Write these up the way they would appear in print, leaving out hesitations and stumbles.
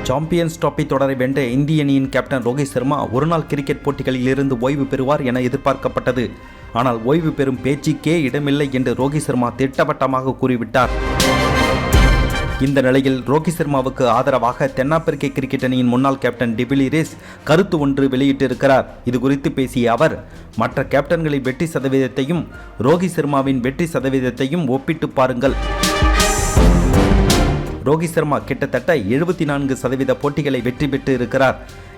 Champions trophy தொடரை வென்ற இந்திய அணியின் கேப்டன் ரோஹித் சர்மா ஒருநாள் கிரிக்கெட் போட்டிகளில் இருந்து ஓய்வு பெறுவார் என எதிர்பார்க்கப்பட்டது. ஆனால் ஓய்வு பெறும் பேச்சுக்கே இடமில்லை என்று ரோஹித் சர்மா திட்டவட்டமாக கூறிவிட்டார். இந்த நிலையில் ரோஹித் சர்மாவுக்கு ஆதரவாக தென்னாப்பிரிக்க கிரிக்கெட் அணியின் முன்னாள் கேப்டன் டிவிலியர்ஸ் கருத்து ஒன்று வெளியிட்டிருக்கிறார். இது குறித்து பேசிய அவர், மற்ற கேப்டன்களின் வெற்றி சதவீதத்தையும் ரோஹித் சர்மாவின் வெற்றி சதவீதத்தையும் ஒப்பிட்டு பாருங்கள். ரோஹித் சர்மா கிட்டத்தட்ட 74% போட்டிகளை வெற்றி பெற்று இருக்கிறார்.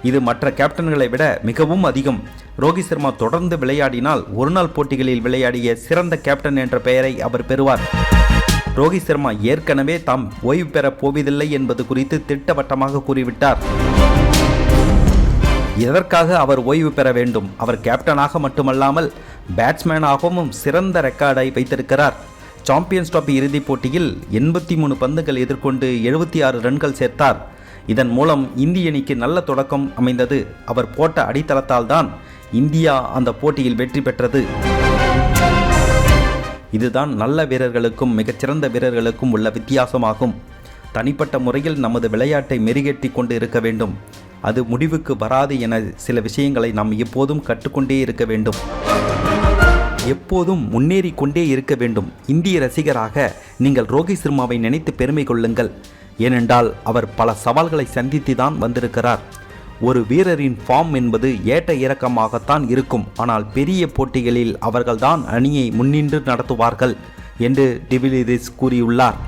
இது மற்ற கேப்டன்களை விட மிகவும் அதிகம். ரோஹித் சர்மா தொடர்ந்து விளையாடினால் ஒருநாள் போட்டிகளில் விளையாடிய சிறந்த கேப்டன் என்ற பெயரை அவர் பெறுவார். ரோஹித் சர்மா ஏற்கனவே தாம் ஓய்வு பெறப் போவதில்லை என்பது குறித்து திட்டவட்டமாக கூறிவிட்டார். எதற்காக அவர் ஓய்வு பெற வேண்டும்? அவர் கேப்டனாக மட்டுமல்லாமல் பேட்ஸ்மேனாகவும் சிறந்த ரெக்கார்டை வைத்திருக்கிறார். சாம்பியன்ஸ் டிராபி இறுதிப் போட்டியில் 83 பந்துகள் எதிர்கொண்டு 76 ரன்கள் சேர்த்தார். இதன் மூலம் இந்திய அணிக்கு நல்ல தொடக்கம் அமைந்தது. அவர் போட்ட அடித்தளத்தால் தான் இந்தியா அந்த போட்டியில் வெற்றி பெற்றது. இதுதான் நல்ல வீரர்களுக்கும் மிகச்சிறந்த வீரர்களுக்கும் உள்ள வித்தியாசமாகும். தனிப்பட்ட முறையில் நமது விளையாட்டை மெருகேற்றி கொண்டு இருக்க வேண்டும். அது முடிவுக்கு வராது என சில விஷயங்களை நாம் எப்போதும் கற்றுக்கொண்டே இருக்க வேண்டும். எப்போதும் முன்னேறி கொண்டே இருக்க வேண்டும். இந்திய ரசிகராக நீங்கள் ரோஹித் சர்மாவை நினைத்து பெருமை கொள்ளுங்கள். ஏனென்றால் அவர் பல சவால்களை சந்தித்து தான் வந்திருக்கிறார். ஒரு வீரரின் ஃபார்ம் என்பது ஏற்ற இறக்கமாகத்தான் இருக்கும். ஆனால் பெரிய போட்டிகளில் அவர்கள்தான் அணியை முன்னின்று நடத்துவார்கள் என்று டிவிலியர்ஸ் கூறியுள்ளார்.